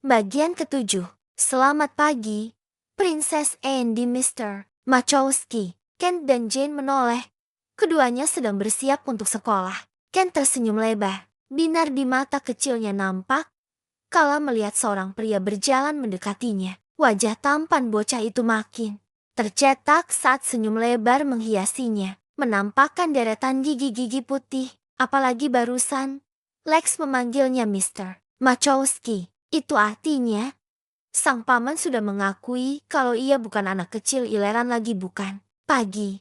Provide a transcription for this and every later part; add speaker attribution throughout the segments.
Speaker 1: Bagian ketujuh. Selamat pagi, Princess Andy Mr. Machowski. Ken dan Jane menoleh. Keduanya sedang bersiap untuk sekolah. Ken tersenyum lebar. Binar di mata kecilnya nampak kala melihat seorang pria berjalan mendekatinya. Wajah tampan bocah itu makin tercetak saat senyum lebar menghiasinya, menampakkan deretan gigi-gigi putih. Apalagi barusan Lex memanggilnya Mr. Machowski. Itu artinya sang paman sudah mengakui kalau ia bukan anak kecil ileran lagi, bukan? Pagi,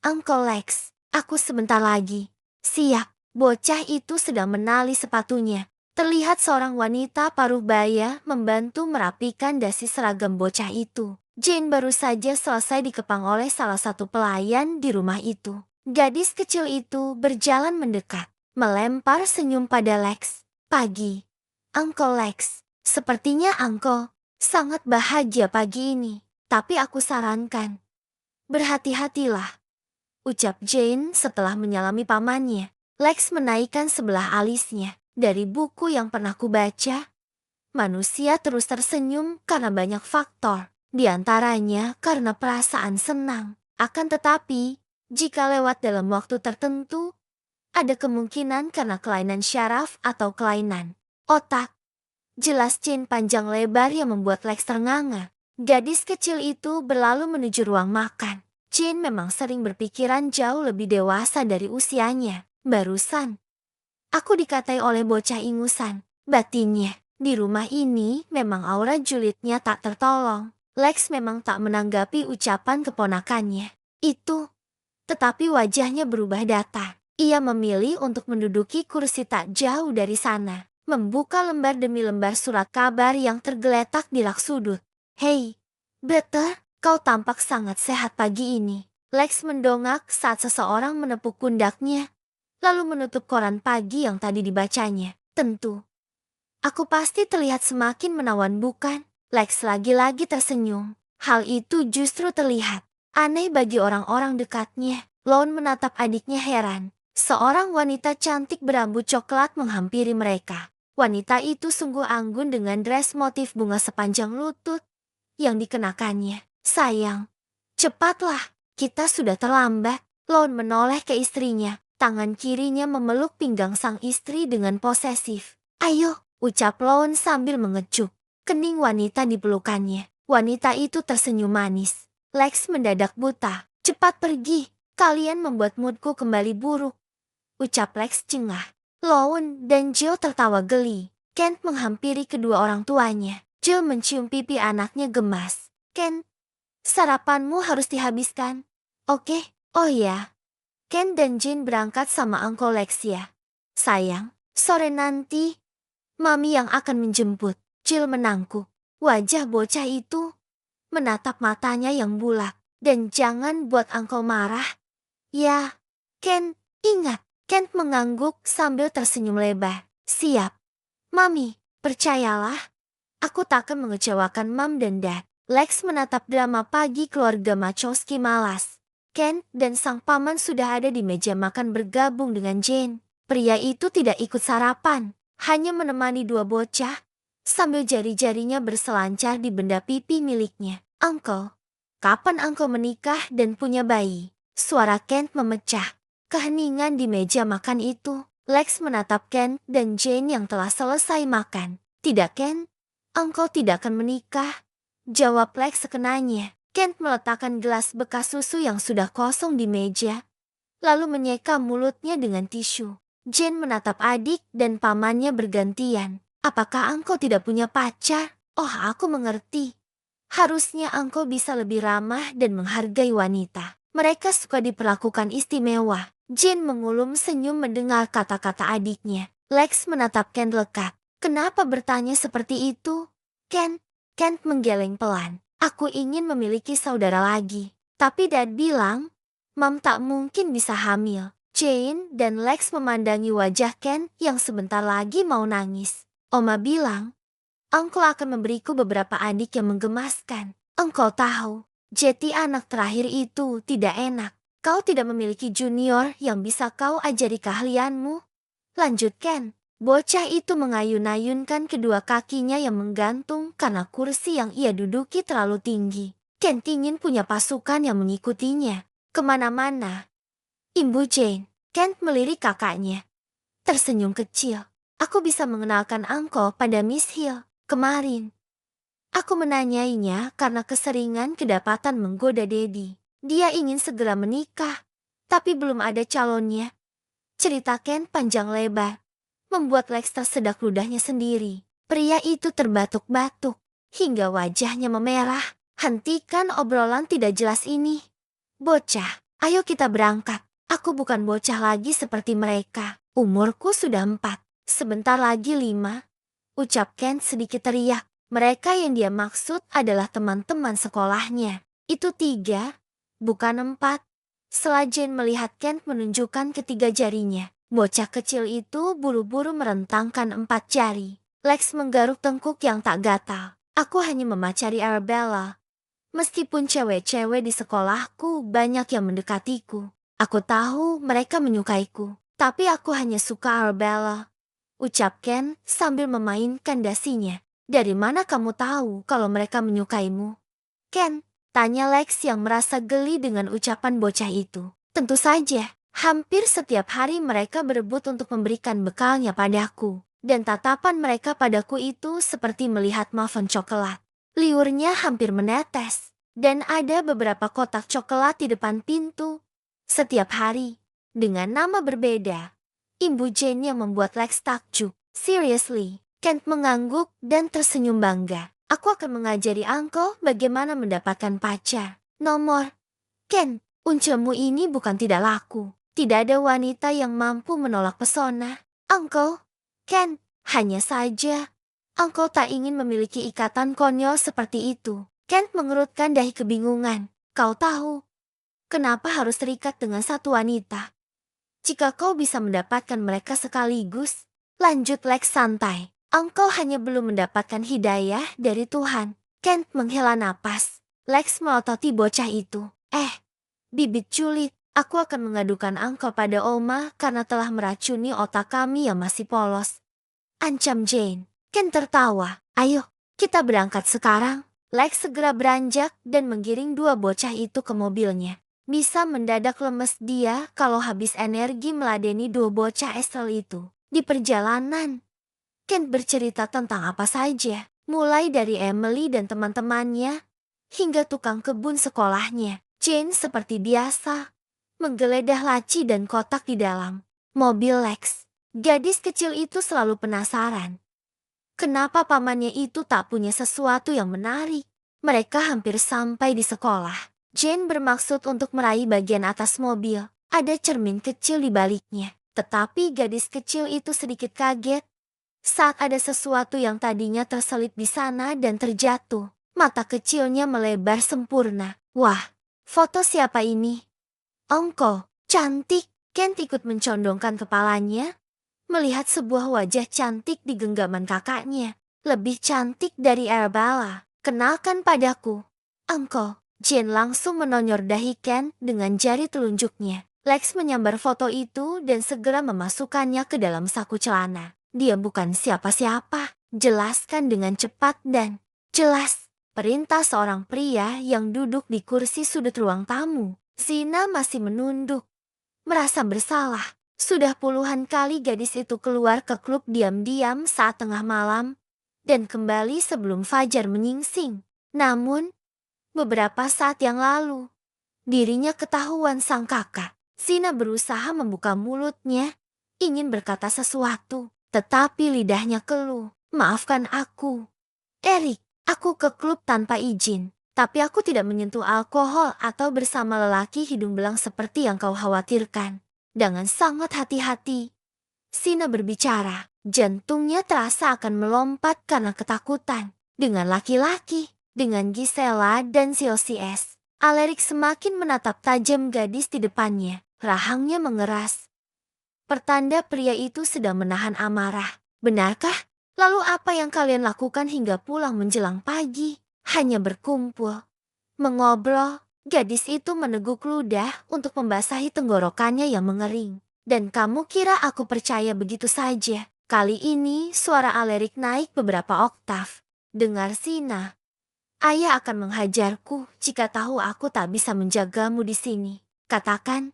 Speaker 1: Uncle Lex. Aku sebentar lagi. Siap. Bocah itu sedang menali sepatunya. Terlihat seorang wanita paruh baya membantu merapikan dasi seragam bocah itu. Jane baru saja selesai dikepang oleh salah satu pelayan di rumah itu. Gadis kecil itu berjalan mendekat, melempar senyum pada Lex. Pagi, Uncle Lex. Sepertinya Uncle sangat bahagia pagi ini. Tapi aku sarankan, berhati-hatilah, ucap Jane setelah menyalami pamannya. Lex menaikkan sebelah alisnya. Dari buku yang pernah kubaca, manusia terus tersenyum karena banyak faktor. Di antaranya karena perasaan senang. Akan tetapi, jika lewat dalam waktu tertentu, ada kemungkinan karena kelainan syaraf atau kelainan otak. Jelas Jane panjang lebar yang membuat Lex ternganga. Gadis kecil itu berlalu menuju ruang makan. Jane memang sering berpikiran jauh lebih dewasa dari usianya. Barusan aku dikatai oleh bocah ingusan, batinnya. Di rumah ini memang aura julidnya tak tertolong. Lex memang tak menanggapi ucapan keponakannya itu. Tetapi wajahnya berubah datar. Ia memilih untuk menduduki kursi tak jauh dari sana, membuka lembar demi lembar surat kabar yang tergeletak di rak sudut. Hei, Butter, kau tampak sangat sehat pagi ini. Lex mendongak saat seseorang menepuk pundaknya, lalu menutup koran pagi yang tadi dibacanya. Tentu, aku pasti terlihat semakin menawan, bukan? Lex lagi-lagi tersenyum. Hal itu justru terlihat aneh bagi orang-orang dekatnya. Lon menatap adiknya heran. Seorang wanita cantik berambut coklat menghampiri mereka. Wanita itu sungguh anggun dengan dress motif bunga sepanjang lutut yang dikenakannya. Sayang, cepatlah, kita sudah terlambat. Lon menoleh ke istrinya. Tangan kirinya memeluk pinggang sang istri dengan posesif. Ayo, ucap Lon sambil mengecup kening wanita di pelukannya. Wanita itu tersenyum manis. Lex mendadak buta. Cepat pergi, kalian membuat moodku kembali buruk, ucap Lex jengah. Lon dan Jill tertawa geli. Kent menghampiri kedua orang tuanya. Jill mencium pipi anaknya gemas. Kent, sarapanmu harus dihabiskan. Oke, oh ya. Ken dan Jane berangkat sama Uncle Lex ya. Sayang, sore nanti Mami yang akan menjemput. Jill menangkuk. Wajah bocah itu menatap matanya yang bulat. Dan jangan buat Uncle marah. Ya, Ken, ingat. Ken mengangguk sambil tersenyum lebar. Siap. Mami, percayalah, aku takkan mengecewakan Mam dan Dad. Lex menatap drama pagi keluarga Machowski malas. Ken dan sang paman sudah ada di meja makan bergabung dengan Jane. Pria itu tidak ikut sarapan, hanya menemani dua bocah, sambil jari-jarinya berselancar di benda pipi miliknya. Uncle, kapan Uncle menikah dan punya bayi? Suara Ken memecah keheningan di meja makan itu. Lex menatap Ken dan Jane yang telah selesai makan. Tidak, Ken, Uncle tidak akan menikah, jawab Lex sekenanya. Kent meletakkan gelas bekas susu yang sudah kosong di meja, lalu menyeka mulutnya dengan tisu. Jane menatap adik dan pamannya bergantian. Apakah Uncle tidak punya pacar? Oh, aku mengerti. Harusnya Uncle bisa lebih ramah dan menghargai wanita. Mereka suka diperlakukan istimewa. Jane mengulum senyum mendengar kata-kata adiknya. Lex menatap Kent lekat. Kenapa bertanya seperti itu? Kent menggeleng pelan. Aku ingin memiliki saudara lagi. Tapi Dad bilang, Mam tak mungkin bisa hamil. Jane dan Lex memandangi wajah Ken yang sebentar lagi mau nangis. Oma bilang, Uncle akan memberiku beberapa adik yang menggemaskan. Engkau tahu, Jetty anak terakhir itu tidak enak. Kau tidak memiliki junior yang bisa kau ajari keahlianmu. Lanjut Ken. Bocah itu mengayun-ayunkan kedua kakinya yang menggantung karena kursi yang ia duduki terlalu tinggi. Kent ingin punya pasukan yang mengikutinya kemana-mana. Ibu Jane, Kent melirik kakaknya. Tersenyum kecil. Aku bisa mengenalkan Uncle pada Miss Hill kemarin. Aku menanyainya karena keseringan kedapatan menggoda Daddy. Dia ingin segera menikah, tapi belum ada calonnya. Cerita Kent panjang lebar, membuat Lex tersedak ludahnya sendiri. Pria itu terbatuk-batuk, hingga wajahnya memerah. Hentikan obrolan tidak jelas ini. Bocah, ayo kita berangkat. Aku bukan bocah lagi seperti mereka. Umurku sudah 4, sebentar lagi 5. Ucap Kent sedikit teriak. Mereka yang dia maksud adalah teman-teman sekolahnya. Itu 3, bukan 4. Setelah Jane melihat Kent menunjukkan ketiga jarinya, bocah kecil itu buru-buru merentangkan 4 jari. Lex menggaruk tengkuk yang tak gatal. Aku hanya memacari Arabella. Meskipun cewek-cewek di sekolahku banyak yang mendekatiku. Aku tahu mereka menyukaiku, tapi aku hanya suka Arabella. Ucap Ken sambil memainkan dasinya. Dari mana kamu tahu kalau mereka menyukaimu? Ken, tanya Lex yang merasa geli dengan ucapan bocah itu. Tentu saja, hampir setiap hari mereka berebut untuk memberikan bekalnya padaku. Dan tatapan mereka padaku itu seperti melihat muffin coklat. Liurnya hampir menetes, dan ada beberapa kotak coklat di depan pintu. Setiap hari, dengan nama berbeda. Ibu Jane yang membuat Lex takjub. Seriously, Kent mengangguk dan tersenyum bangga. Aku akan mengajari Uncle bagaimana mendapatkan pacar. Nomor. Kent, uncilmu ini bukan tidak laku. Tidak ada wanita yang mampu menolak pesona. Uncle, Kent, hanya saja Uncle tak ingin memiliki ikatan konyol seperti itu. Kent mengerutkan dahi kebingungan. Kau tahu, kenapa harus terikat dengan satu wanita? Jika kau bisa mendapatkan mereka sekaligus, lanjut Lex santai. Uncle hanya belum mendapatkan hidayah dari Tuhan. Kent menghela napas. Lex melototi bocah itu. Bibit julid, aku akan mengadukan Uncle pada Oma karena telah meracuni otak kami yang masih polos. Ancam Jane. Ken tertawa. Ayo, kita berangkat sekarang. Lex segera beranjak dan menggiring 2 bocah itu ke mobilnya. Bisa mendadak lemes dia kalau habis energi meladeni 2 bocah estel itu. Di perjalanan, Ken bercerita tentang apa saja. Mulai dari Emily dan teman-temannya, hingga tukang kebun sekolahnya. Jane seperti biasa, menggeledah laci dan kotak di dalam mobil Lex. Gadis kecil itu selalu penasaran. Kenapa pamannya itu tak punya sesuatu yang menarik? Mereka hampir sampai di sekolah. Jane bermaksud untuk meraih bagian atas mobil. Ada cermin kecil di baliknya. Tetapi gadis kecil itu sedikit kaget saat ada sesuatu yang tadinya terselip di sana dan terjatuh. Mata kecilnya melebar sempurna. Wah, foto siapa ini? Uncle, cantik. Kent ikut mencondongkan kepalanya, melihat sebuah wajah cantik di genggaman kakaknya. Lebih cantik dari Arabella. Kenalkan padaku, Uncle. Jane langsung menonyor dahi Ken dengan jari telunjuknya. Lex menyambar foto itu dan segera memasukkannya ke dalam saku celana. Dia bukan siapa-siapa. Jelaskan dengan cepat dan jelas. Perintah seorang pria yang duduk di kursi sudut ruang tamu. Zina masih menunduk, merasa bersalah. Sudah puluhan kali gadis itu keluar ke klub diam-diam saat tengah malam dan kembali sebelum fajar menyingsing. Namun, beberapa saat yang lalu, dirinya ketahuan sang kakak. Zina berusaha membuka mulutnya, ingin berkata sesuatu, tetapi lidahnya keluh. Maafkan aku, Eric, aku ke klub tanpa izin. Tapi aku tidak menyentuh alkohol atau bersama lelaki hidung belang seperti yang kau khawatirkan. Dengan sangat hati-hati, Zina berbicara. Jantungnya terasa akan melompat karena ketakutan. Dengan laki-laki, dengan Gisela dan Celsius. Aleric semakin menatap tajam gadis di depannya. Rahangnya mengeras. Pertanda pria itu sedang menahan amarah. Benarkah? Lalu apa yang kalian lakukan hingga pulang menjelang pagi? Hanya berkumpul, mengobrol. Gadis itu meneguk ludah untuk membasahi tenggorokannya yang mengering. Dan kamu kira aku percaya begitu saja? Kali ini suara Alerik naik beberapa oktav. Dengar Sina. Ayah akan menghajarku jika tahu aku tak bisa menjagamu di sini. Katakan,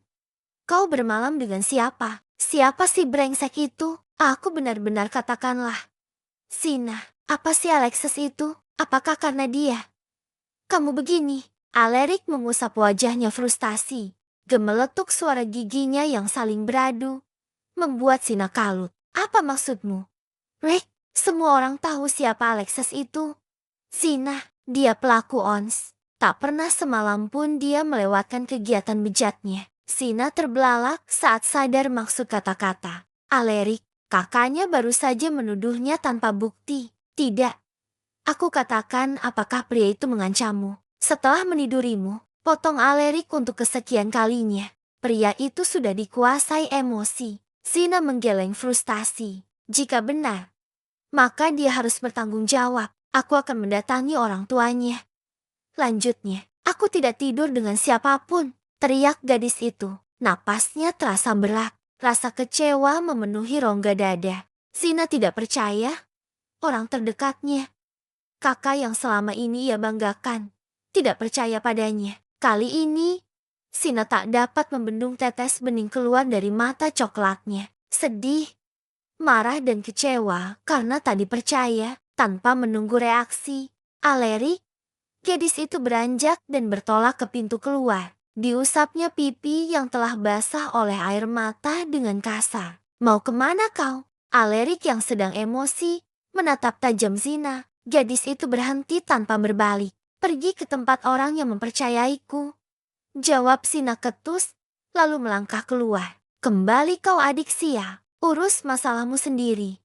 Speaker 1: kau bermalam dengan siapa? Siapa sih brengsek itu? Aku benar-benar katakanlah. Sina, apa sih Alexis itu? Apakah karena dia? Kamu begini. Alerik mengusap wajahnya frustasi. Gemeletuk suara giginya yang saling beradu. Membuat Sina kalut. Apa maksudmu? Rick, semua orang tahu siapa Alexis itu. Sina, dia pelaku ONS. Tak pernah semalam pun dia melewatkan kegiatan bejatnya. Sina terbelalak saat sadar maksud kata-kata. Alerik, kakaknya baru saja menuduhnya tanpa bukti. Tidak. Aku katakan apakah pria itu mengancammu. Setelah menidurimu, potong Alerik untuk kesekian kalinya. Pria itu sudah dikuasai emosi. Sina menggeleng frustasi. Jika benar, maka dia harus bertanggung jawab. Aku akan mendatangi orang tuanya. Lanjutnya, aku tidak tidur dengan siapapun. Teriak gadis itu. Napasnya terasa berat. Rasa kecewa memenuhi rongga dada. Sina tidak percaya. Orang terdekatnya, kakak yang selama ini ia banggakan, tidak percaya padanya. Kali ini, Sina tak dapat membendung tetes bening keluar dari mata coklatnya. Sedih, marah dan kecewa karena tak dipercaya. Tanpa menunggu reaksi, Alerik, gadis itu beranjak dan bertolak ke pintu keluar. Diusapnya pipi yang telah basah oleh air mata dengan kasar. Mau kemana kau? Alerik yang sedang emosi menatap tajam Sina. Gadis itu berhenti tanpa berbalik. Pergi ke tempat orang yang mempercayaiku. Jawab Sina ketus, lalu melangkah keluar. Kembali kau adik Sia, urus masalahmu sendiri.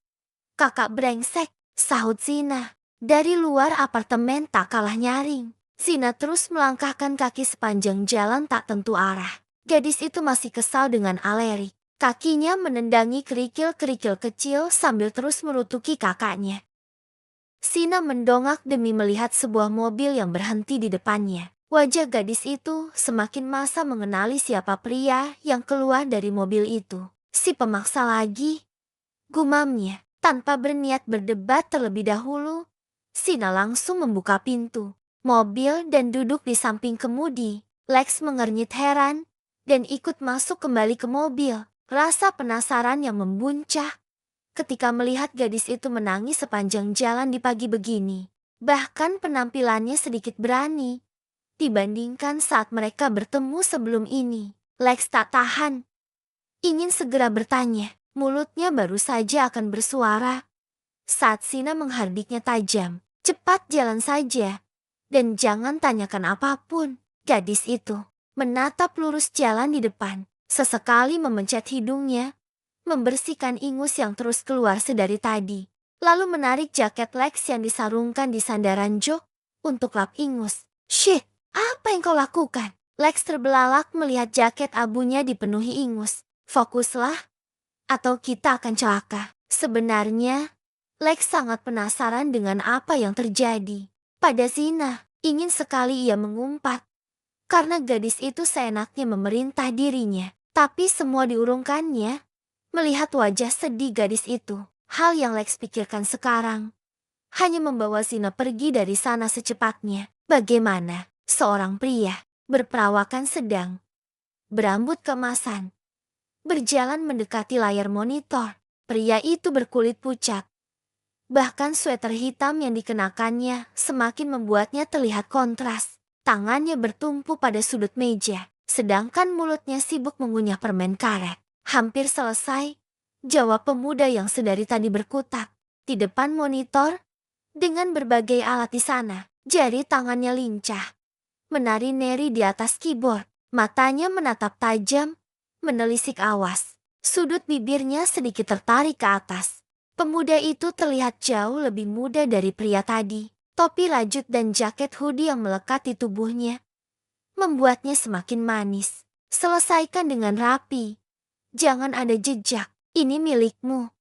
Speaker 1: Kakak brengsek, sahut Sina. Dari luar apartemen tak kalah nyaring. Sina terus melangkahkan kaki sepanjang jalan tak tentu arah. Gadis itu masih kesal dengan Alerik. Kakinya menendangi kerikil-kerikil kecil sambil terus merutuki kakaknya. Sina mendongak demi melihat sebuah mobil yang berhenti di depannya. Wajah gadis itu semakin masa mengenali siapa pria yang keluar dari mobil itu. Si pemaksa lagi, gumamnya. Tanpa berniat berdebat terlebih dahulu, Sina langsung membuka pintu mobil dan duduk di samping kemudi. Lex mengernyit heran dan ikut masuk kembali ke mobil. Rasa penasaran yang membuncah ketika melihat gadis itu menangis sepanjang jalan di pagi begini. Bahkan penampilannya sedikit berani dibandingkan saat mereka bertemu sebelum ini. Lex tak tahan, ingin segera bertanya. Mulutnya baru saja akan bersuara saat Sina menghardiknya tajam. Cepat jalan saja, dan jangan tanyakan apapun. Gadis itu menatap lurus jalan di depan, sesekali memencet hidungnya, membersihkan ingus yang terus keluar sedari tadi. Lalu menarik jaket Lex yang disarungkan di sandaran jok untuk lap ingus. Shit, apa yang kau lakukan? Lex terbelalak melihat jaket abunya dipenuhi ingus. Fokuslah, atau kita akan celaka. Sebenarnya, Lex sangat penasaran dengan apa yang terjadi pada Sina. Ingin sekali ia mengumpat, karena gadis itu seenaknya memerintah dirinya. Tapi semua diurungkannya melihat wajah sedih gadis itu. Hal yang Lex pikirkan sekarang hanya membawa Sina pergi dari sana secepatnya. Bagaimana seorang pria berperawakan sedang, berambut keemasan, berjalan mendekati layar monitor. Pria itu berkulit pucat. Bahkan sweater hitam yang dikenakannya semakin membuatnya terlihat kontras. Tangannya bertumpu pada sudut meja, sedangkan mulutnya sibuk mengunyah permen karet. Hampir selesai, jawab pemuda yang sedari tadi berkutat. Di depan monitor, dengan berbagai alat di sana, jari tangannya lincah menari-neri di atas keyboard. Matanya menatap tajam, menelisik awas. Sudut bibirnya sedikit tertarik ke atas. Pemuda itu terlihat jauh lebih muda dari pria tadi. Topi rajut dan jaket hoodie yang melekat di tubuhnya membuatnya semakin manis. Selesaikan dengan rapi. Jangan ada jejak. Ini milikmu.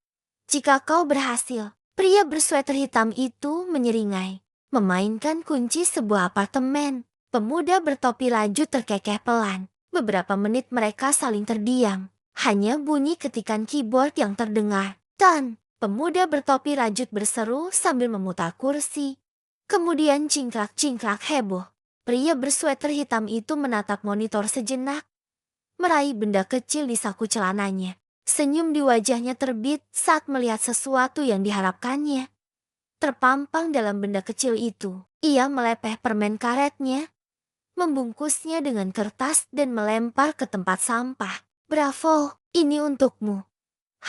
Speaker 1: Jika kau berhasil. Pria bersweater hitam itu menyeringai, memainkan kunci sebuah apartemen. Pemuda bertopi rajut terkekeh pelan. Beberapa menit mereka saling terdiam. Hanya bunyi ketikan keyboard yang terdengar. Dan Pemuda bertopi rajut berseru sambil memutar kursi. Kemudian cingkrak-cingkrak heboh. Pria bersweater hitam itu menatap monitor sejenak, meraih benda kecil di saku celananya. Senyum di wajahnya terbit saat melihat sesuatu yang diharapkannya. Terpampang dalam benda kecil itu, ia melepeh permen karetnya, membungkusnya dengan kertas dan melempar ke tempat sampah. Bravo, ini untukmu.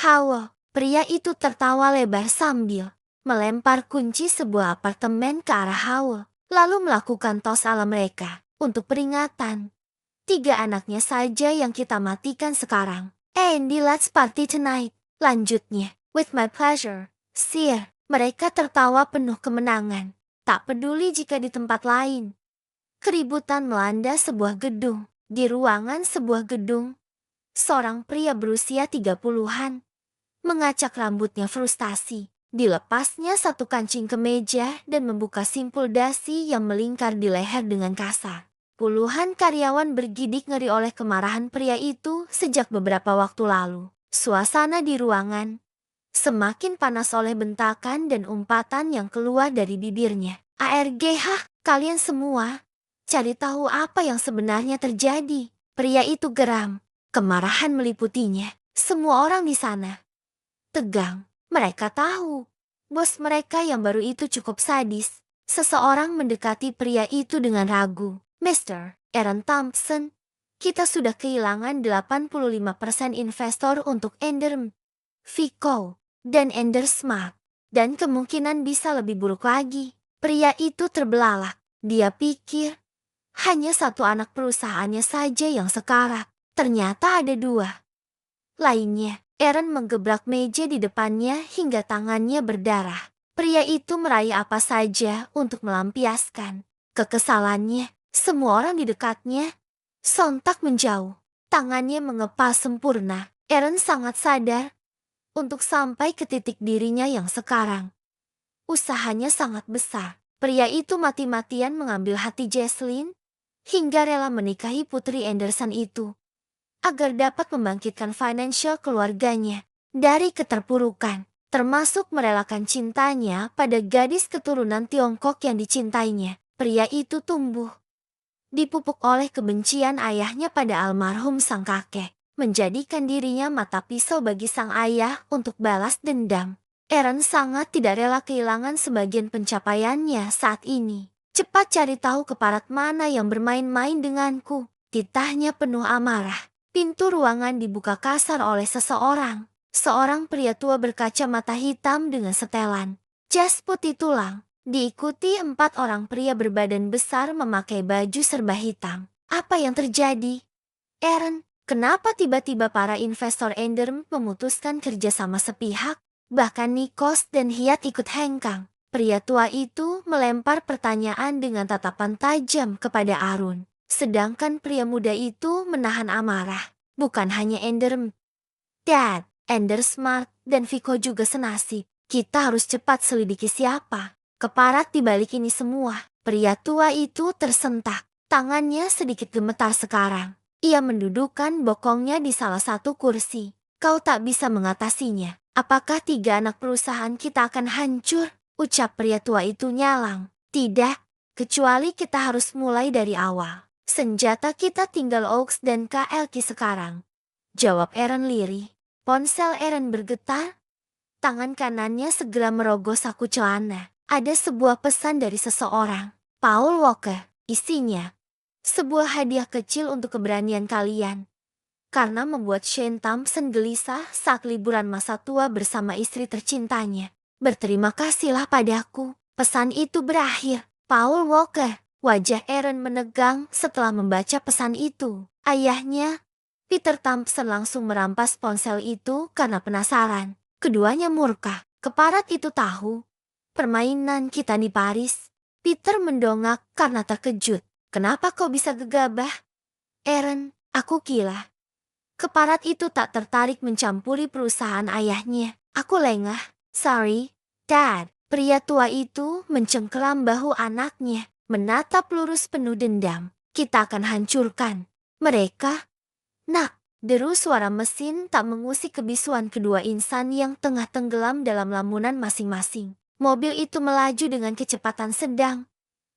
Speaker 1: Hawa, pria itu tertawa lebar sambil melempar kunci sebuah apartemen ke arah Hawa, lalu melakukan tos ala mereka untuk peringatan. 3 anaknya saja yang kita matikan sekarang. Andy, let's party tonight. Lanjutnya, with my pleasure, sir. Mereka tertawa penuh kemenangan. Tak peduli jika di tempat lain. Keributan melanda sebuah gedung. Di ruangan sebuah gedung, seorang pria berusia 30-an mengacak rambutnya frustasi. Dilepasnya satu kancing kemeja dan membuka simpul dasi yang melingkar di leher dengan kasar. Puluhan karyawan bergidik ngeri oleh kemarahan pria itu sejak beberapa waktu lalu. Suasana di ruangan semakin panas oleh bentakan dan umpatan yang keluar dari bibirnya. ARGH, kalian semua, cari tahu apa yang sebenarnya terjadi. Pria itu geram. Kemarahan meliputinya. Semua orang di sana tegang. Mereka tahu bos mereka yang baru itu cukup sadis. Seseorang mendekati pria itu dengan ragu. Mr. Aaron Thompson, kita sudah kehilangan 85% investor untuk Ender Vico dan Ender Smart. Dan kemungkinan bisa lebih buruk lagi. Pria itu terbelalak. Dia pikir hanya satu anak perusahaannya saja yang sekarat. Ternyata ada 2 lainnya. Aaron menggebrak meja di depannya hingga tangannya berdarah. Pria itu meraih apa saja untuk melampiaskan kekesalannya. Semua orang di dekatnya sontak menjauh. Tangannya mengepal sempurna. Aaron sangat sadar untuk sampai ke titik dirinya yang sekarang. Usahanya sangat besar. Pria itu mati-matian mengambil hati Jesslyn hingga rela menikahi putri Anderson itu agar dapat membangkitkan financial keluarganya dari keterpurukan, termasuk merelakan cintanya pada gadis keturunan Tiongkok yang dicintainya. Pria itu tumbuh dipupuk oleh kebencian ayahnya pada almarhum sang kakek, menjadikan dirinya mata pisau bagi sang ayah untuk balas dendam. Aaron sangat tidak rela kehilangan sebagian pencapaiannya saat ini. Cepat cari tahu keparat mana yang bermain-main denganku, titahnya penuh amarah. Pintu ruangan dibuka kasar oleh seseorang. Seorang pria tua berkacamata hitam dengan setelan jas putih tulang. Diikuti 4 orang pria berbadan besar memakai baju serba hitam. Apa yang terjadi? Aaron, kenapa tiba-tiba para investor Ender memutuskan kerjasama sepihak? Bahkan Nikos dan Hiat ikut hengkang. Pria tua itu melempar pertanyaan dengan tatapan tajam kepada Arun. Sedangkan pria muda itu menahan amarah. Bukan hanya Ender, Dad, Ender Smart, dan Vico juga senasib. Kita harus cepat selidiki siapa keparat di balik ini semua. Pria tua itu tersentak. Tangannya sedikit gemetar sekarang. Ia mendudukkan bokongnya di salah satu kursi. Kau tak bisa mengatasinya. Apakah 3 anak perusahaan kita akan hancur? Ucap pria tua itu nyalang. Tidak, kecuali kita harus mulai dari awal. Senjata kita tinggal Oaks dan KLK sekarang. Jawab Aaron lirih. Ponsel Aaron bergetar. Tangan kanannya segera merogoh saku celana. Ada sebuah pesan dari seseorang. Paul Walker. Isinya sebuah hadiah kecil untuk keberanian kalian. Karena membuat Shane Thompson gelisah saat liburan masa tua bersama istri tercintanya. Berterima kasihlah padaku. Pesan itu berakhir. Paul Walker. Wajah Aaron menegang setelah membaca pesan itu. Ayahnya, Peter Thompson, langsung merampas ponsel itu karena penasaran. Keduanya murka. Keparat itu tahu permainan kita di Paris. Peter mendongak karena terkejut. Kenapa kau bisa gegabah? Aaron, aku gila. Keparat itu tak tertarik mencampuri perusahaan ayahnya. Aku lengah. Sorry, Dad. Pria tua itu mencengkeram bahu anaknya. Menatap lurus penuh dendam. Kita akan hancurkan mereka. Nak, Deru suara mesin tak mengusik kebisuan kedua insan yang tengah tenggelam dalam lamunan masing-masing. Mobil itu melaju dengan kecepatan sedang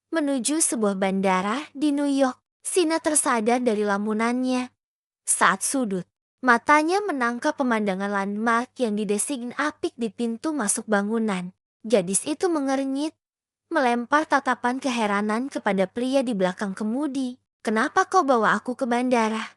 Speaker 1: menuju sebuah bandara di New York. Sina tersadar dari lamunannya. Saat sudut matanya menangkap pemandangan landmark yang didesain apik di pintu masuk bangunan. Gadis itu mengernyit, melempar tatapan keheranan kepada pria di belakang kemudi. Kenapa kau bawa aku ke bandara?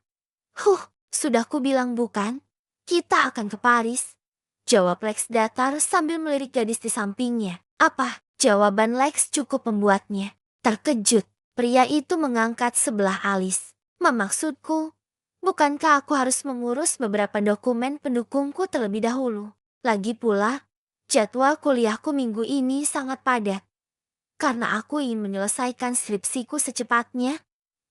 Speaker 1: Sudah ku bilang bukan? Kita akan ke Paris. Jawab Lex datar sambil melirik gadis di sampingnya. Apa? Jawaban Lex cukup membuatnya terkejut. Pria itu mengangkat sebelah alis. Maksudku, bukankah aku harus mengurus beberapa dokumen pendukungku terlebih dahulu? Lagi pula, jadwal kuliahku minggu ini sangat padat. Karena aku ingin menyelesaikan skripsiku secepatnya,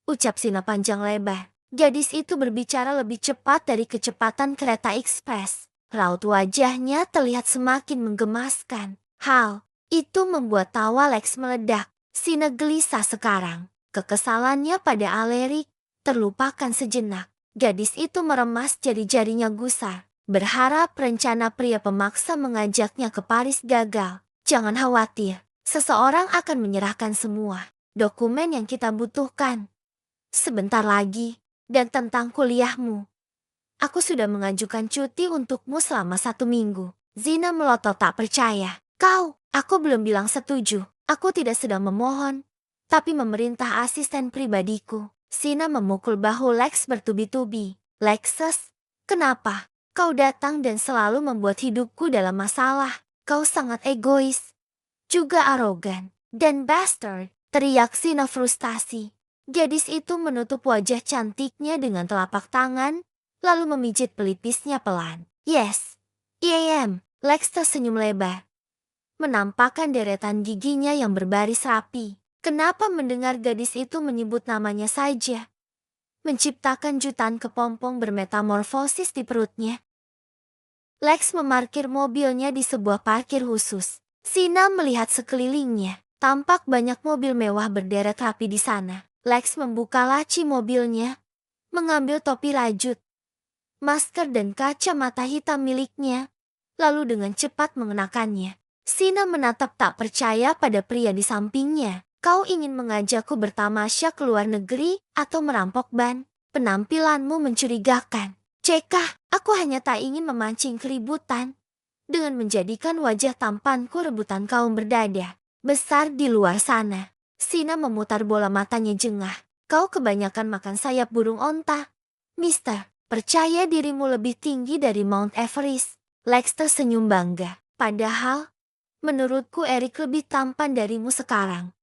Speaker 1: ucap Sina panjang lebar. Gadis itu berbicara lebih cepat dari kecepatan kereta ekspres. Raut wajahnya terlihat semakin menggemaskan. Hal itu membuat tawa Lex meledak. Sina gelisah sekarang. Kekesalannya pada Alerik terlupakan sejenak. Gadis itu meremas jari-jarinya gusar. Berharap rencana pria pemaksa mengajaknya ke Paris gagal. Jangan khawatir, seseorang akan menyerahkan semua dokumen yang kita butuhkan sebentar lagi. Dan tentang kuliahmu, aku sudah mengajukan cuti untukmu selama 1 minggu. Zina melotot tak percaya. Aku belum bilang setuju. Aku tidak sedang memohon, tapi memerintah asisten pribadiku. Sina memukul bahu Lex bertubi-tubi. Lexus, kenapa? Kau datang dan selalu membuat hidupku dalam masalah. Kau sangat egois, juga arogan, dan bastard, teriak Sina frustasi. Gadis itu menutup wajah cantiknya dengan telapak tangan, lalu memijit pelipisnya pelan. Yes, I am. Lex tersenyum lebar, menampakkan deretan giginya yang berbaris rapi. Kenapa mendengar gadis itu menyebut namanya saja menciptakan jutaan kepompong bermetamorfosis di perutnya? Lex memarkir mobilnya di sebuah parkir khusus. Sina melihat sekelilingnya. Tampak banyak mobil mewah berderet rapi di sana. Lex membuka laci mobilnya, mengambil topi rajut, masker dan kacamata hitam miliknya, lalu dengan cepat mengenakannya. Sina menatap tak percaya pada pria di sampingnya. Kau ingin mengajakku bertamasya ke luar negeri atau merampok ban? Penampilanmu mencurigakan. Cekah, aku hanya tak ingin memancing keributan dengan menjadikan wajah tampanku rebutan kaum berdada besar di luar sana. Sina memutar bola matanya jengah. Kau kebanyakan makan sayap burung onta. Mister, percaya dirimu lebih tinggi dari Mount Everest. Lex tersenyum bangga. Padahal, menurutku Eric lebih tampan darimu sekarang.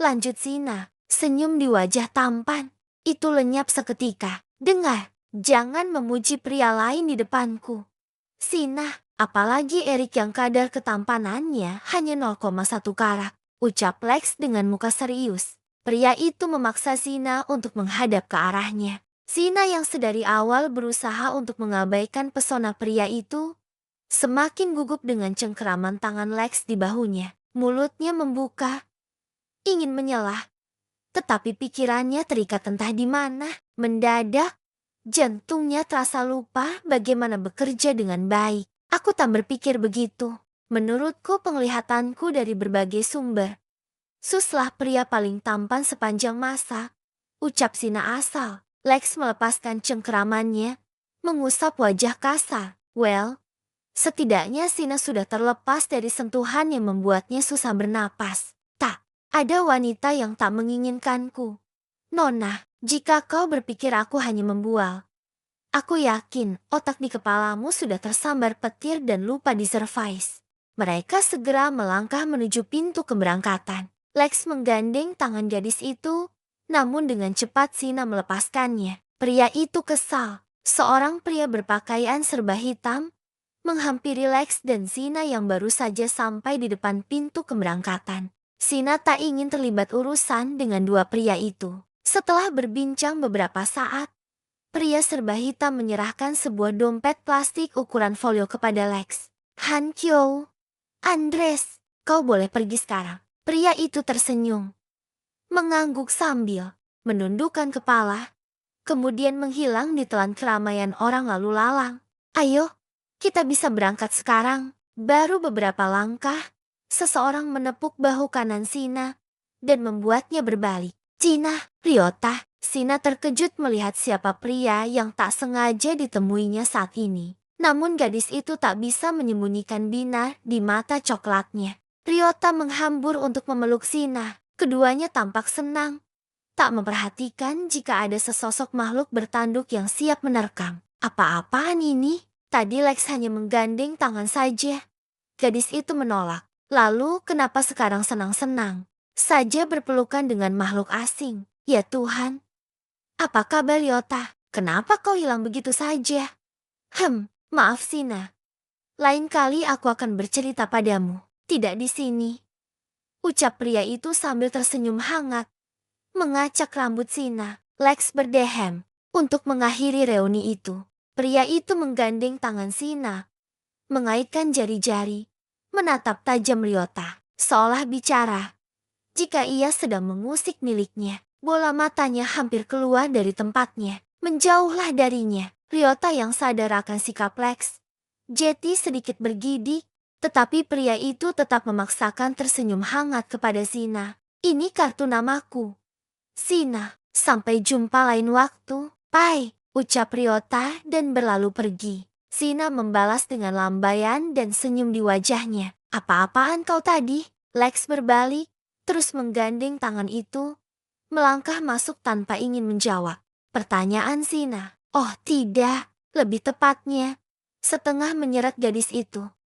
Speaker 1: Lanjut Sina, senyum di wajah tampan itu lenyap seketika. Dengar, jangan memuji pria lain di depanku. Sina, apalagi Eric yang kadar ketampanannya hanya 0,1 karat. Ucap Lex dengan muka serius. Pria itu memaksa Sina untuk menghadap ke arahnya. Sina yang sedari awal berusaha untuk mengabaikan pesona pria itu, semakin gugup dengan cengkeraman tangan Lex di bahunya. Mulutnya membuka, ingin menyelah, tetapi pikirannya terikat entah di mana. Mendadak, jantungnya terasa lupa bagaimana bekerja dengan baik. Aku tak berpikir begitu. Menurutku penglihatanku dari berbagai sumber, Suslah pria paling tampan sepanjang masa, ucap Sina asal. Lex melepaskan cengkeramannya, mengusap wajah kasar. Well, setidaknya Sina sudah terlepas dari sentuhan yang membuatnya susah bernapas. Tak, ada wanita yang tak menginginkanku. Nona, jika kau berpikir aku hanya membual, aku yakin otak di kepalamu sudah tersambar petir dan lupa diservis. Mereka segera melangkah menuju pintu keberangkatan. Lex menggandeng tangan gadis itu, namun dengan cepat Sina melepaskannya. Pria itu kesal. Seorang pria berpakaian serba hitam menghampiri Lex dan Sina yang baru saja sampai di depan pintu keberangkatan. Sina tak ingin terlibat urusan dengan dua pria itu. Setelah berbincang beberapa saat, pria serba hitam menyerahkan sebuah dompet plastik ukuran folio kepada Lex. Hankyo, Andres, kau boleh pergi sekarang. Pria itu tersenyum, mengangguk sambil menundukkan kepala. kemudian menghilang di telan keramaian orang lalu lalang. Ayo, kita bisa berangkat sekarang. Baru beberapa langkah, seseorang menepuk bahu kanan Sina dan membuatnya berbalik. Cina, Ryota. Sina terkejut melihat siapa pria yang tak sengaja ditemuinya saat ini. Namun gadis itu tak bisa menyembunyikan binar di mata coklatnya. Ryota menghambur untuk memeluk Sina. Keduanya tampak senang, tak memperhatikan jika ada sesosok makhluk bertanduk yang siap menerkam. Apa-apaan ini? Tadi Lex hanya menggandeng tangan saja. Gadis itu menolak. Lalu kenapa sekarang senang-senang saja berpelukan dengan makhluk asing? Ya Tuhan. Apa kabar Ryota? Kenapa kau hilang begitu saja? Maaf Sina. Lain kali aku akan bercerita padamu. Tidak di sini. Ucap pria itu sambil tersenyum hangat. Mengacak rambut Sina, Lex berdehem. Untuk mengakhiri reuni itu, pria itu menggandeng tangan Sina, mengaitkan jari-jari, menatap tajam Ryota, seolah bicara. Jika ia sedang mengusik miliknya, bola matanya hampir keluar dari tempatnya. Menjauhlah darinya. Ryota yang sadar akan sikap Lex, Jetty sedikit bergidik, tetapi pria itu tetap memaksakan tersenyum hangat kepada Sina. Ini kartu namaku. Sina, sampai jumpa lain waktu. Pai, ucap Ryota dan berlalu pergi. Sina membalas dengan lambaian dan senyum di wajahnya. Apa-apaan kau tadi? Lex berbalik, terus menggandeng tangan itu, melangkah masuk tanpa ingin menjawab pertanyaan Sina. Oh tidak, lebih tepatnya, setengah menyeret gadis itu.